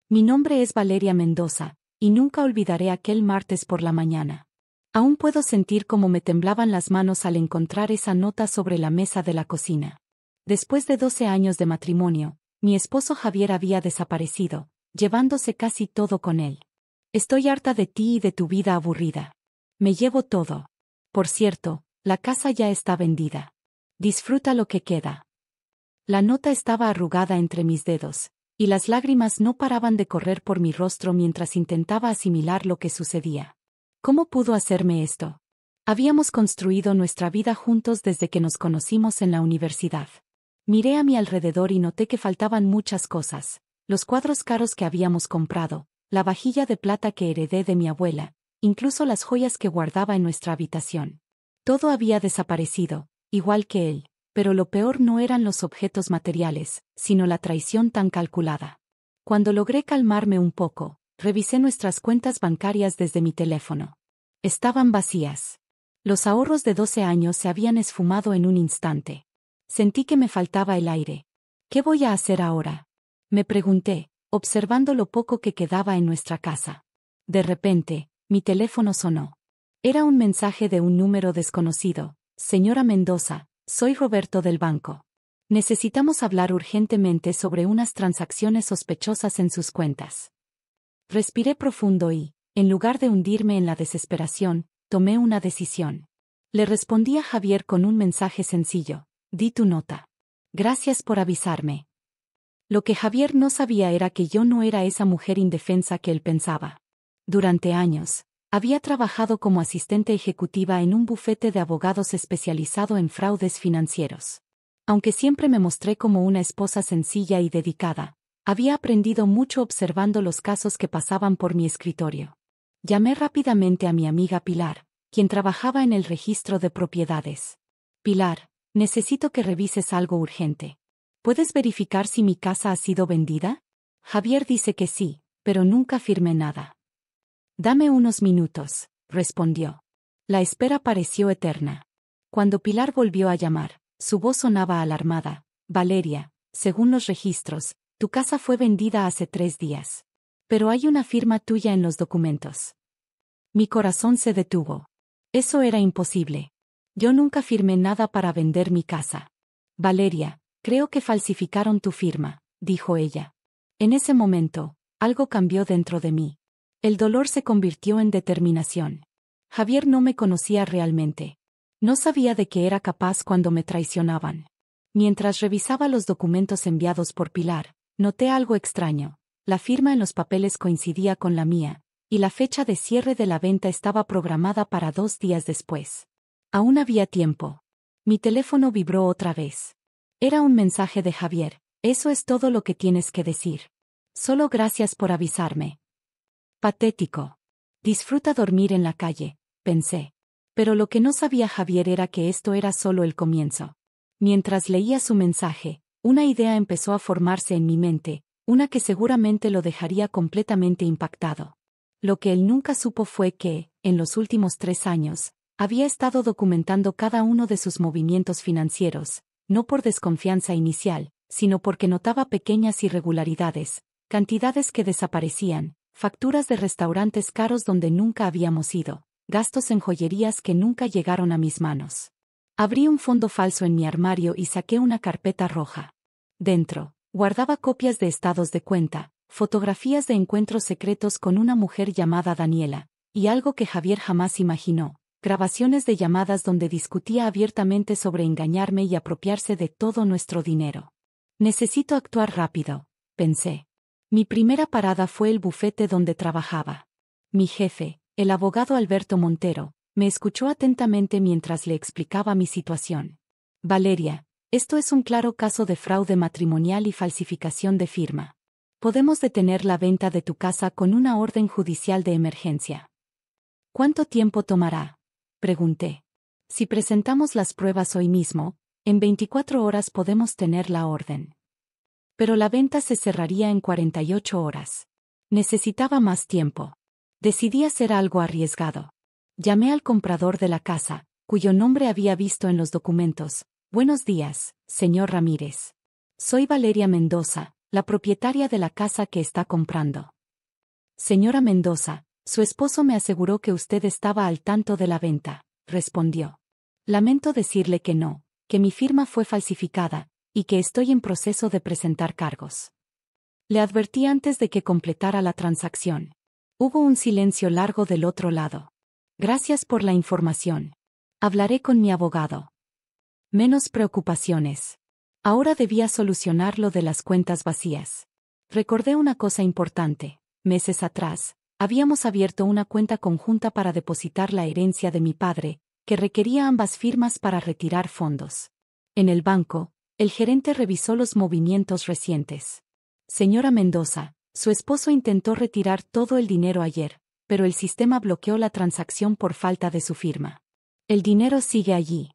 Mi nombre es Valeria Mendoza, y nunca olvidaré aquel martes por la mañana. Aún puedo sentir cómo me temblaban las manos al encontrar esa nota sobre la mesa de la cocina. Después de 12 años de matrimonio, mi esposo Javier había desaparecido, llevándose casi todo con él. Estoy harta de ti y de tu vida aburrida. Me llevo todo. Por cierto, la casa ya está vendida. Disfruta lo que queda. La nota estaba arrugada entre mis dedos, y las lágrimas no paraban de correr por mi rostro mientras intentaba asimilar lo que sucedía. ¿Cómo pudo hacerme esto? Habíamos construido nuestra vida juntos desde que nos conocimos en la universidad. Miré a mi alrededor y noté que faltaban muchas cosas: los cuadros caros que habíamos comprado, la vajilla de plata que heredé de mi abuela, incluso las joyas que guardaba en nuestra habitación. Todo había desaparecido, igual que él, pero lo peor no eran los objetos materiales, sino la traición tan calculada. Cuando logré calmarme un poco, revisé nuestras cuentas bancarias desde mi teléfono. Estaban vacías. Los ahorros de 12 años se habían esfumado en un instante. Sentí que me faltaba el aire. ¿Qué voy a hacer ahora?, me pregunté, observando lo poco que quedaba en nuestra casa. De repente, mi teléfono sonó. Era un mensaje de un número desconocido. Señora Mendoza, soy Roberto del banco. Necesitamos hablar urgentemente sobre unas transacciones sospechosas en sus cuentas. Respiré profundo y, en lugar de hundirme en la desesperación, tomé una decisión. Le respondí a Javier con un mensaje sencillo: di tu nota. Gracias por avisarme. Lo que Javier no sabía era que yo no era esa mujer indefensa que él pensaba. Durante años, había trabajado como asistente ejecutiva en un bufete de abogados especializado en fraudes financieros. Aunque siempre me mostré como una esposa sencilla y dedicada, había aprendido mucho observando los casos que pasaban por mi escritorio. Llamé rápidamente a mi amiga Pilar, quien trabajaba en el registro de propiedades. Pilar, necesito que revises algo urgente. ¿Puedes verificar si mi casa ha sido vendida? Javier dice que sí, pero nunca firmé nada. Dame unos minutos, respondió. La espera pareció eterna. Cuando Pilar volvió a llamar, su voz sonaba alarmada. Valeria, según los registros, tu casa fue vendida hace 3 días. Pero hay una firma tuya en los documentos. Mi corazón se detuvo. Eso era imposible. Yo nunca firmé nada para vender mi casa. Valeria, creo que falsificaron tu firma, dijo ella. En ese momento, algo cambió dentro de mí. El dolor se convirtió en determinación. Javier no me conocía realmente. No sabía de qué era capaz cuando me traicionaban. Mientras revisaba los documentos enviados por Pilar, noté algo extraño. La firma en los papeles coincidía con la mía, y la fecha de cierre de la venta estaba programada para 2 días después. Aún había tiempo. Mi teléfono vibró otra vez. Era un mensaje de Javier: eso es todo lo que tienes que decir. Solo gracias por avisarme. Patético. Disfruta dormir en la calle, pensé. Pero lo que no sabía Javier era que esto era solo el comienzo. Mientras leía su mensaje, una idea empezó a formarse en mi mente, una que seguramente lo dejaría completamente impactado. Lo que él nunca supo fue que, en los últimos 3 años, había estado documentando cada uno de sus movimientos financieros, no por desconfianza inicial, sino porque notaba pequeñas irregularidades, cantidades que desaparecían, facturas de restaurantes caros donde nunca habíamos ido, gastos en joyerías que nunca llegaron a mis manos. Abrí un fondo falso en mi armario y saqué una carpeta roja. Dentro, guardaba copias de estados de cuenta, fotografías de encuentros secretos con una mujer llamada Daniela, y algo que Javier jamás imaginó: grabaciones de llamadas donde discutía abiertamente sobre engañarme y apropiarse de todo nuestro dinero. Necesito actuar rápido, pensé. Mi primera parada fue el bufete donde trabajaba. Mi jefe, el abogado Alberto Montero, me escuchó atentamente mientras le explicaba mi situación. Valeria, esto es un claro caso de fraude matrimonial y falsificación de firma. Podemos detener la venta de tu casa con una orden judicial de emergencia. ¿Cuánto tiempo tomará?, pregunté. Si presentamos las pruebas hoy mismo, en 24 horas podemos tener la orden. Pero la venta se cerraría en 48 horas. Necesitaba más tiempo. Decidí hacer algo arriesgado. Llamé al comprador de la casa, cuyo nombre había visto en los documentos. Buenos días, señor Ramírez. Soy Valeria Mendoza, la propietaria de la casa que está comprando. Señora Mendoza, su esposo me aseguró que usted estaba al tanto de la venta, respondió. Lamento decirle que no, que mi firma fue falsificada, y que estoy en proceso de presentar cargos. Le advertí antes de que completara la transacción. Hubo un silencio largo del otro lado. Gracias por la información. Hablaré con mi abogado. Menos preocupaciones. Ahora debía solucionar lo de las cuentas vacías. Recordé una cosa importante. Meses atrás, habíamos abierto una cuenta conjunta para depositar la herencia de mi padre, que requería ambas firmas para retirar fondos. En el banco, el gerente revisó los movimientos recientes. Señora Mendoza, su esposo intentó retirar todo el dinero ayer, pero el sistema bloqueó la transacción por falta de su firma. El dinero sigue allí.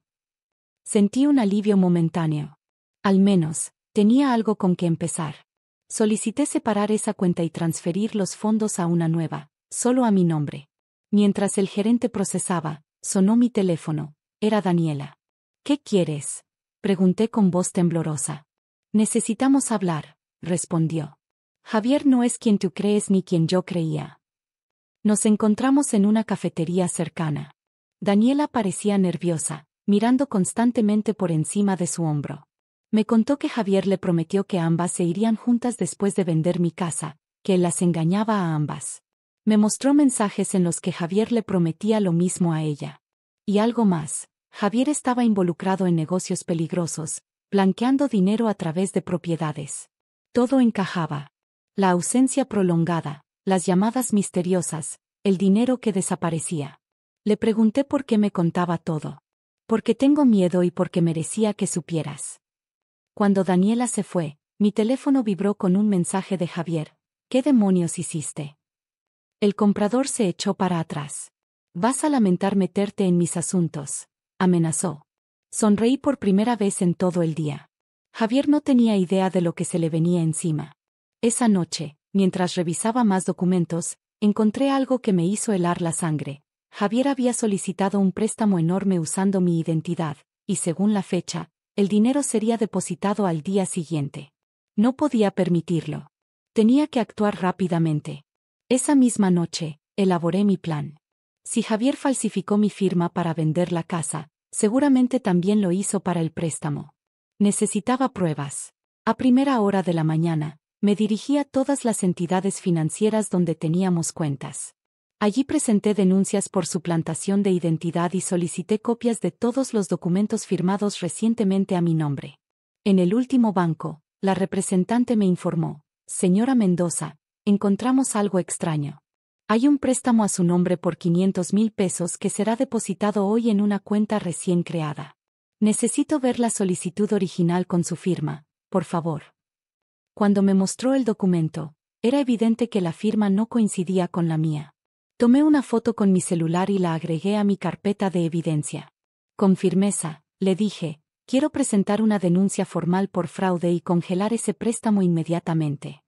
Sentí un alivio momentáneo. Al menos, tenía algo con que empezar. Solicité separar esa cuenta y transferir los fondos a una nueva, solo a mi nombre. Mientras el gerente procesaba, sonó mi teléfono. Era Daniela. ¿Qué quieres?, pregunté con voz temblorosa. Necesitamos hablar, respondió. Javier no es quien tú crees ni quien yo creía. Nos encontramos en una cafetería cercana. Daniela parecía nerviosa, mirando constantemente por encima de su hombro. Me contó que Javier le prometió que ambas se irían juntas después de vender mi casa, que él las engañaba a ambas. Me mostró mensajes en los que Javier le prometía lo mismo a ella. Y algo más, Javier estaba involucrado en negocios peligrosos, blanqueando dinero a través de propiedades. Todo encajaba. La ausencia prolongada, las llamadas misteriosas, el dinero que desaparecía. Le pregunté por qué me contaba todo. Porque tengo miedo y porque merecía que supieras. Cuando Daniela se fue, mi teléfono vibró con un mensaje de Javier. ¿Qué demonios hiciste? El comprador se echó para atrás. Vas a lamentar meterte en mis asuntos, amenazó. Sonreí por primera vez en todo el día. Javier no tenía idea de lo que se le venía encima. Esa noche, mientras revisaba más documentos, encontré algo que me hizo helar la sangre. Javier había solicitado un préstamo enorme usando mi identidad, y según la fecha, el dinero sería depositado al día siguiente. No podía permitirlo. Tenía que actuar rápidamente. Esa misma noche, elaboré mi plan. Si Javier falsificó mi firma para vender la casa, seguramente también lo hizo para el préstamo. Necesitaba pruebas. A primera hora de la mañana, me dirigí a todas las entidades financieras donde teníamos cuentas. Allí presenté denuncias por suplantación de identidad y solicité copias de todos los documentos firmados recientemente a mi nombre. En el último banco, la representante me informó: Señora Mendoza, encontramos algo extraño. Hay un préstamo a su nombre por 500,000 pesos que será depositado hoy en una cuenta recién creada. Necesito ver la solicitud original con su firma, por favor. Cuando me mostró el documento, era evidente que la firma no coincidía con la mía. Tomé una foto con mi celular y la agregué a mi carpeta de evidencia. Con firmeza, le dije: quiero presentar una denuncia formal por fraude y congelar ese préstamo inmediatamente.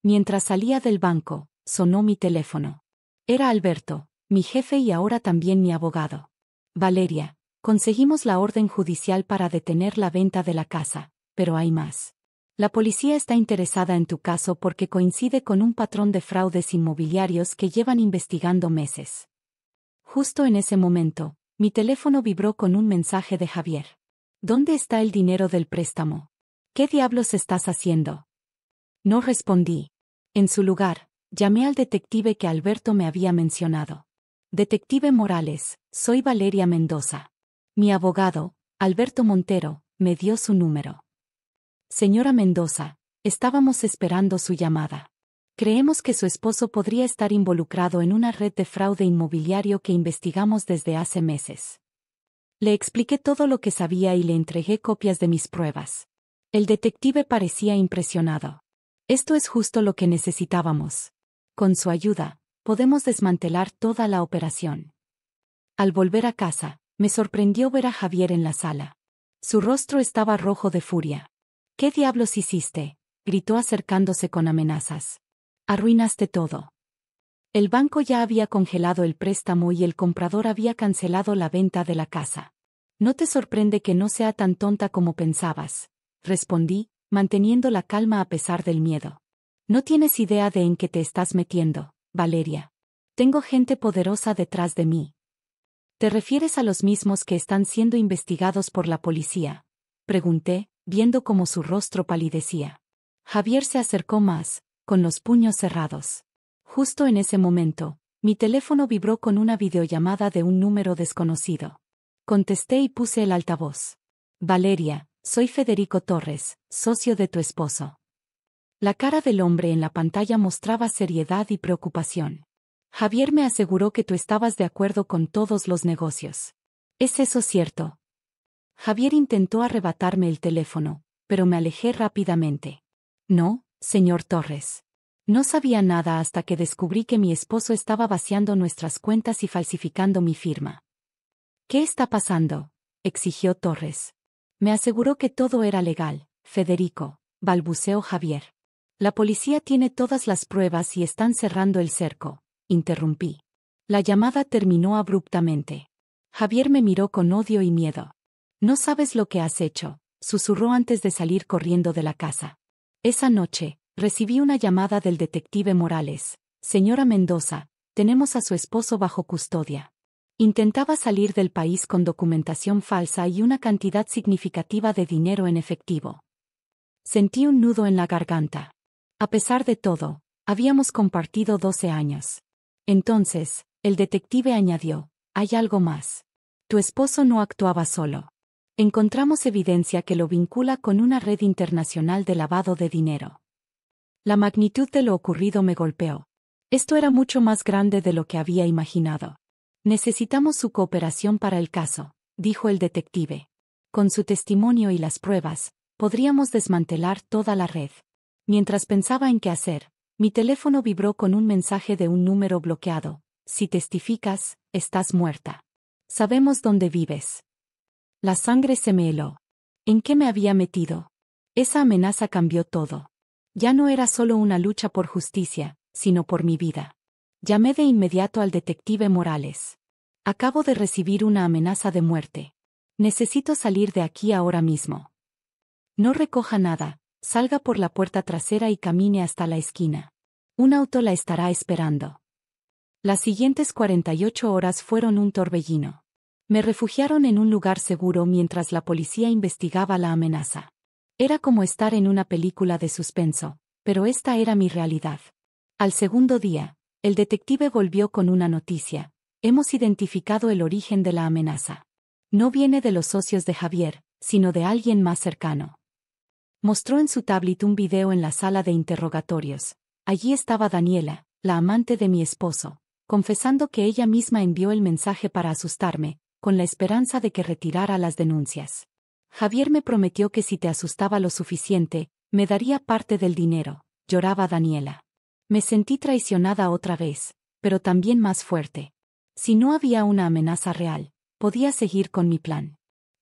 Mientras salía del banco, sonó mi teléfono. Era Alberto, mi jefe y ahora también mi abogado. Valeria, conseguimos la orden judicial para detener la venta de la casa, pero hay más. La policía está interesada en tu caso porque coincide con un patrón de fraudes inmobiliarios que llevan investigando meses. Justo en ese momento, mi teléfono vibró con un mensaje de Javier. ¿Dónde está el dinero del préstamo? ¿Qué diablos estás haciendo? No respondí. En su lugar, llamé al detective que Alberto me había mencionado. Detective Morales, soy Valeria Mendoza. Mi abogado, Alberto Montero, me dio su número. Señora Mendoza, estábamos esperando su llamada. Creemos que su esposo podría estar involucrado en una red de fraude inmobiliario que investigamos desde hace meses. Le expliqué todo lo que sabía y le entregué copias de mis pruebas. El detective parecía impresionado. Esto es justo lo que necesitábamos. Con su ayuda, podemos desmantelar toda la operación. Al volver a casa, me sorprendió ver a Javier en la sala. Su rostro estaba rojo de furia. ¿Qué diablos hiciste?, gritó acercándose con amenazas. Arruinaste todo. El banco ya había congelado el préstamo y el comprador había cancelado la venta de la casa. No te sorprende que no sea tan tonta como pensabas, respondí, manteniendo la calma a pesar del miedo. No tienes idea de en qué te estás metiendo, Valeria. Tengo gente poderosa detrás de mí. ¿Te refieres a los mismos que están siendo investigados por la policía?, pregunté, viendo cómo su rostro palidecía. Javier se acercó más, con los puños cerrados. Justo en ese momento, mi teléfono vibró con una videollamada de un número desconocido. Contesté y puse el altavoz. Valeria, soy Federico Torres, socio de tu esposo. La cara del hombre en la pantalla mostraba seriedad y preocupación. Javier me aseguró que tú estabas de acuerdo con todos los negocios. ¿Es eso cierto? Javier intentó arrebatarme el teléfono, pero me alejé rápidamente. No, señor Torres. No sabía nada hasta que descubrí que mi esposo estaba vaciando nuestras cuentas y falsificando mi firma. ¿Qué está pasando?, exigió Torres. Me aseguró que todo era legal, Federico, balbuceó Javier. La policía tiene todas las pruebas y están cerrando el cerco, interrumpí. La llamada terminó abruptamente. Javier me miró con odio y miedo. No sabes lo que has hecho, susurró antes de salir corriendo de la casa. Esa noche, recibí una llamada del detective Morales. Señora Mendoza, tenemos a su esposo bajo custodia. Intentaba salir del país con documentación falsa y una cantidad significativa de dinero en efectivo. Sentí un nudo en la garganta. A pesar de todo, habíamos compartido 12 años. Entonces, el detective añadió, hay algo más. Tu esposo no actuaba solo. Encontramos evidencia que lo vincula con una red internacional de lavado de dinero. La magnitud de lo ocurrido me golpeó. Esto era mucho más grande de lo que había imaginado. Necesitamos su cooperación para el caso, dijo el detective. Con su testimonio y las pruebas, podríamos desmantelar toda la red. Mientras pensaba en qué hacer, mi teléfono vibró con un mensaje de un número bloqueado. Si testificas, estás muerta. Sabemos dónde vives. La sangre se me heló. ¿En qué me había metido? Esa amenaza cambió todo. Ya no era solo una lucha por justicia, sino por mi vida. Llamé de inmediato al detective Morales. Acabo de recibir una amenaza de muerte. Necesito salir de aquí ahora mismo. No recoja nada, salga por la puerta trasera y camine hasta la esquina. Un auto la estará esperando. Las siguientes 48 horas fueron un torbellino. Me refugiaron en un lugar seguro mientras la policía investigaba la amenaza. Era como estar en una película de suspenso, pero esta era mi realidad. Al segundo día, el detective volvió con una noticia. Hemos identificado el origen de la amenaza. No viene de los socios de Javier, sino de alguien más cercano. Mostró en su tablet un video en la sala de interrogatorios. Allí estaba Daniela, la amante de mi esposo, confesando que ella misma envió el mensaje para asustarme, con la esperanza de que retirara las denuncias. Javier me prometió que si te asustaba lo suficiente, me daría parte del dinero, lloraba Daniela. Me sentí traicionada otra vez, pero también más fuerte. Si no había una amenaza real, podía seguir con mi plan.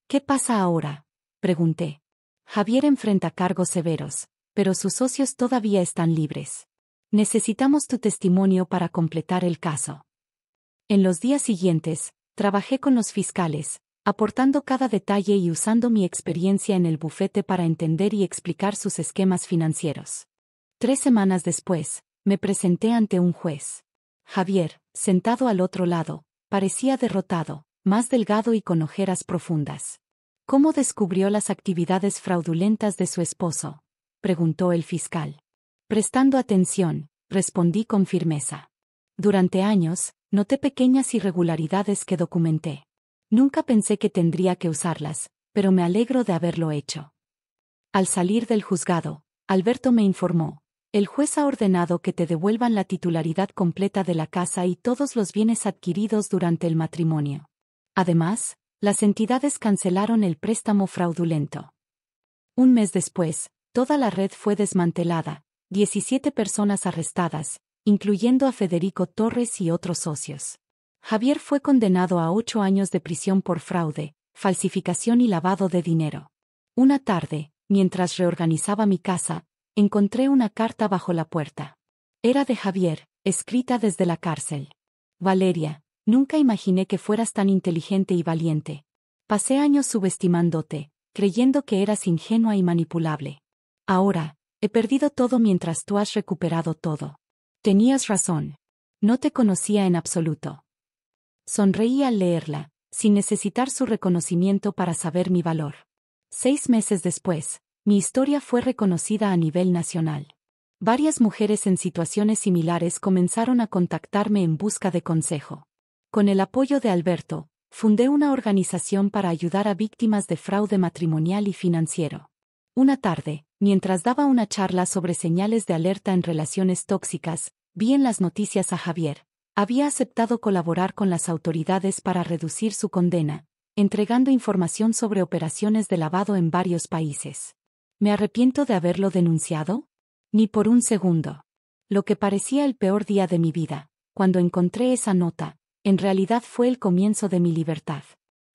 ¿Qué pasa ahora?, pregunté. Javier enfrenta cargos severos, pero sus socios todavía están libres. Necesitamos tu testimonio para completar el caso. En los días siguientes, trabajé con los fiscales, aportando cada detalle y usando mi experiencia en el bufete para entender y explicar sus esquemas financieros. 3 semanas después, me presenté ante un juez. Javier, sentado al otro lado, parecía derrotado, más delgado y con ojeras profundas. ¿Cómo descubrió las actividades fraudulentas de su esposo?, preguntó el fiscal. Prestando atención, respondí con firmeza. Durante años, noté pequeñas irregularidades que documenté. Nunca pensé que tendría que usarlas, pero me alegro de haberlo hecho. Al salir del juzgado, Alberto me informó. El juez ha ordenado que te devuelvan la titularidad completa de la casa y todos los bienes adquiridos durante el matrimonio. Además, las entidades cancelaron el préstamo fraudulento. Un mes después, toda la red fue desmantelada, 17 personas arrestadas, incluyendo a Federico Torres y otros socios. Javier fue condenado a 8 años de prisión por fraude, falsificación y lavado de dinero. Una tarde, mientras reorganizaba mi casa, encontré una carta bajo la puerta. Era de Javier, escrita desde la cárcel. Valeria, nunca imaginé que fueras tan inteligente y valiente. Pasé años subestimándote, creyendo que eras ingenua y manipulable. Ahora, he perdido todo mientras tú has recuperado todo. Tenías razón. No te conocía en absoluto. Sonreí al leerla, sin necesitar su reconocimiento para saber mi valor. 6 meses después, mi historia fue reconocida a nivel nacional. Varias mujeres en situaciones similares comenzaron a contactarme en busca de consejo. Con el apoyo de Alberto, fundé una organización para ayudar a víctimas de fraude matrimonial y financiero. Una tarde, mientras daba una charla sobre señales de alerta en relaciones tóxicas, vi en las noticias a Javier. Había aceptado colaborar con las autoridades para reducir su condena, entregando información sobre operaciones de lavado en varios países. ¿Me arrepiento de haberlo denunciado? Ni por un segundo. Lo que parecía el peor día de mi vida, cuando encontré esa nota, en realidad fue el comienzo de mi libertad.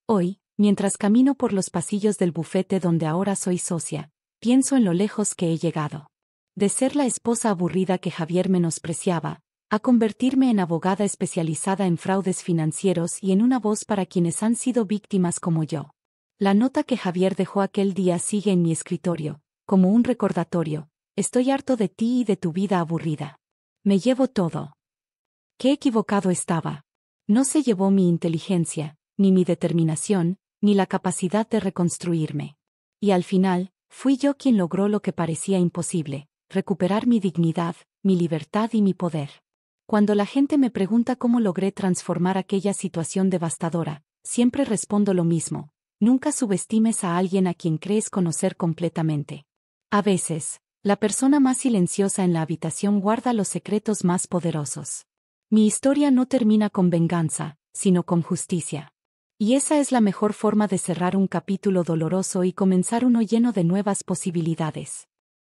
Hoy, mientras camino por los pasillos del bufete donde ahora soy socia, pienso en lo lejos que he llegado. De ser la esposa aburrida que Javier menospreciaba, a convertirme en abogada especializada en fraudes financieros y en una voz para quienes han sido víctimas como yo. La nota que Javier dejó aquel día sigue en mi escritorio, como un recordatorio. Estoy harto de ti y de tu vida aburrida. Me llevo todo. Qué equivocado estaba. No se llevó mi inteligencia, ni mi determinación, ni la capacidad de reconstruirme. Y al final, fui yo quien logró lo que parecía imposible, recuperar mi dignidad, mi libertad y mi poder. Cuando la gente me pregunta cómo logré transformar aquella situación devastadora, siempre respondo lo mismo: nunca subestimes a alguien a quien crees conocer completamente. A veces, la persona más silenciosa en la habitación guarda los secretos más poderosos. Mi historia no termina con venganza, sino con justicia. Y esa es la mejor forma de cerrar un capítulo doloroso y comenzar uno lleno de nuevas posibilidades.